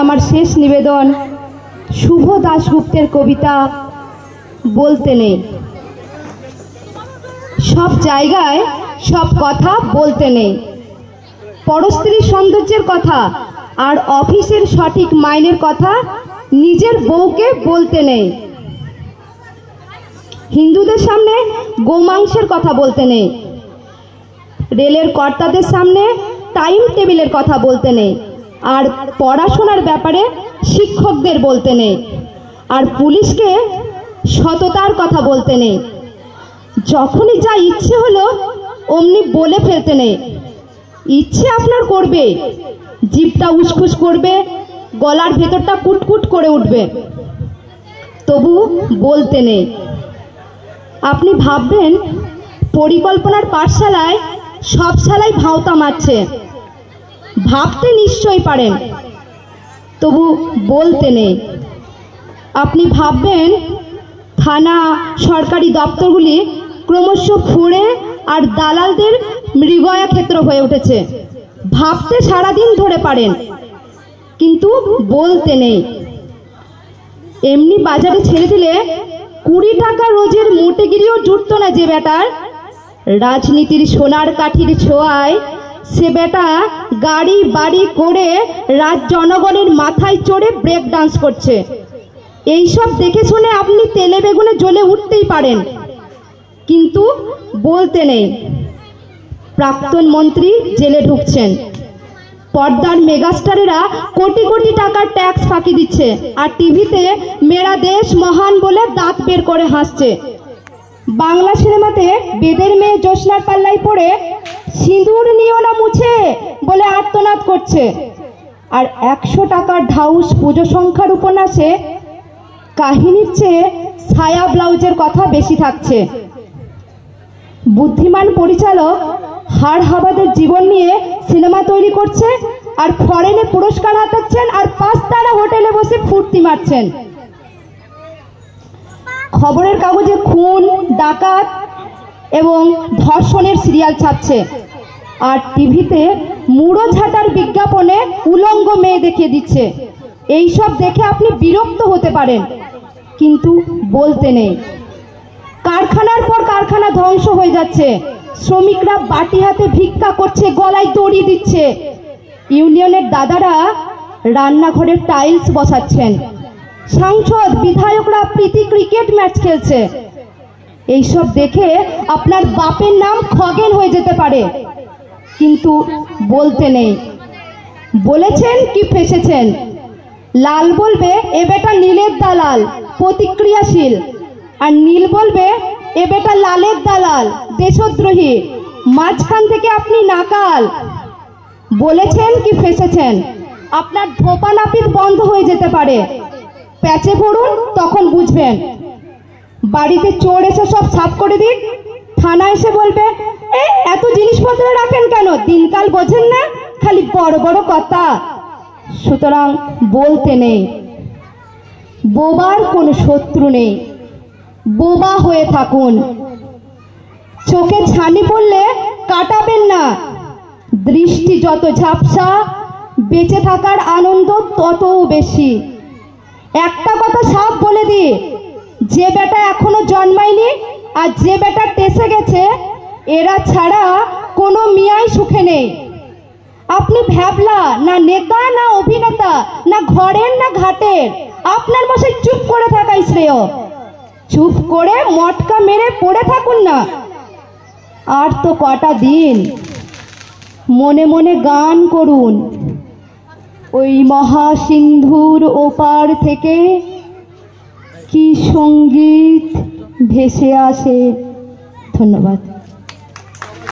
আমার শেষ নিবেদন শুভ দাশগুপ্তের কবিতা বলতে নেই। সব জায়গায় সব কথা বলতে নেই, পরস্ত্রীর সৌন্দর্যের কথা আর অফিসের সঠিক মাইনের কথা নিজের বউকে বলতে নেই। হিন্দুদের সামনে গোমাংসের কথা বলতে নেই, রেলের কর্তাদের সামনে টাইম টেবিলের কথা বলতে নেই, আর পড়াশোনার ব্যাপারে শিক্ষকদের বলতে নেই, আর পুলিশকে সততার কথা বলতে নেই। যখনই যা ইচ্ছে হলো অমনি বলে ফেলতে নেই। ইচ্ছে আপনার করবে, জিভটা উসখুস করবে, গলার ভেতরটা কুটকুট করে উঠবে, তবু বলতে নেই। আপনি ভাববেন পরিকল্পনার পাঠশালায় সব শালাই ভাওতা মারছে, ভাবতে নিশ্চয়ই পারেন, তবু বলতে নেই। আপনি ভাববেন থানা সরকারি দপ্তরগুলি ক্রমশ ফুঁড়ে আর দালালদের মৃগয়া ক্ষেত্র হয়ে উঠেছে, ভাবতে সারাদিন ধরে পারেন, কিন্তু বলতে নেই। এমনি বাজারে ছেড়ে দিলে 20 টাকা রোজের মোটেগিরিও জুটতো না যে বেটার, রাজনীতির সোনার কাঠির ছোঁয়ায় সে বেটা গাড়ি বাড়ি করে রাত জনগণের মাথায় চড়ে ব্রেক ডান্স করছে। এইসব দেখে শুনে আপনি তেলে বেগুনে জ্বলে উঠতেই পারেন, কিন্তু বলতে নেই। প্রাক্তন মন্ত্রী জেলে ঢুকছেন, পর্দার মেগাস্টারেরা কোটি কোটি টাকার ট্যাক্স ফাঁকি দিচ্ছে, আর টিভিতে মেরা দেশ মহান বলে দাঁত বের করে হাসছে। বাংলা সিনেমাতে বেদের মেয়ে জ্যোৎস্নার পাল্লাই পড়ে সিঁদুর নিও না মুছে বলে আর্তনাদ করছে, আর 100 টাকার ঢাউস পুজো সংখ্যার উপন্যাসে কাহিনীর চেয়ে ছায়া ব্লাউজের কথা বেশি থাকছে। বুদ্ধিমান পরিচালক হাড় হাবাদের জীবন নিয়ে সিনেমা তৈরি করছে, আর ফরেনে পুরস্কার হাতাচ্ছেন, আর 5 তারা হোটেলে বসে ফুর্তি মারছেন। খবরের কাগজে খুন, ডাকাত এবং ধর্ষণের সিরিয়াল ছাপছে, আর টিভিতে মুড়ো ঝাঁটার বিজ্ঞাপনে উলঙ্গ মেয়ে দেখিয়ে দিচ্ছে। এইসব দেখে আপনি বিরক্ত হতে পারেন, কিন্তু বলতে নেই। কারখানার পর কারখানা ধ্বংস হয়ে যাচ্ছে, শ্রমিকরা বাটি হাতে ভিক্ষা করছে, গলায় দড়ি দিচ্ছে, ইউনিয়নের দাদারা রান্নাঘরের টাইলস বসাচ্ছেন, সাংসদ বিধায়করা প্রীতি ক্রিকেট ম্যাচ খেলছে। এইসব দেখে আপনার বাপের নাম খগেন হয়ে যেতে পারে, কিন্তু বলতে নেই। বলেছেন কি ফেসেছেন? লাল বলবে এ বেটা নীলের দালাল, প্রতিক্রিয়াশীল, আর নীল বলবে এ বেটা লালের দালাল, দেশদ্রোহী। মাঝখান থেকে আপনি নাকাল। বলেছেন কি ফেসেছেন? আপনার ধোপা নাপিত বন্ধ হয়ে যেতে পারে, প্যাচে পড়ুন, তখন বুঝবেন। বাড়িতে চোর এসে সব সাফ করে দিক, থানা এসে বলবে এত জিনিসপত্র রাখেন কেন, দিনকাল বোঝেন না, খালি বড় বড় কথা। সুতরাং বলতে নেই। বোবার কোনো শত্রু নেই, বোবা হয়ে থাকুন। চোখে ছানি পড়লে কাটাবেন না, দৃষ্টি যত ঝাপসা বেঁচে থাকার আনন্দ তত বেশি। একটা কথা সাফ বলে দি, যে বেটা এখনো জন্মায়নি আর যে বেটা টেসে গেছে, এরা ছাড়া কোনো মিয়াই সুখে নেই। আপনি ভ্যাবলা না নেতা না অভিনেতা না ঘরের না ঘাটের, আপনার মশাই চুপ করে থাকাই শ্রেয়। চুপ করে মটকা মেরে পড়ে থাকুন না। আর তো কটা দিন, মনে মনে গান করুন, ওই মহাসিন্ধুর ওপার থেকে কি সঙ্গীত ভেসে আসে। ধন্যবাদ।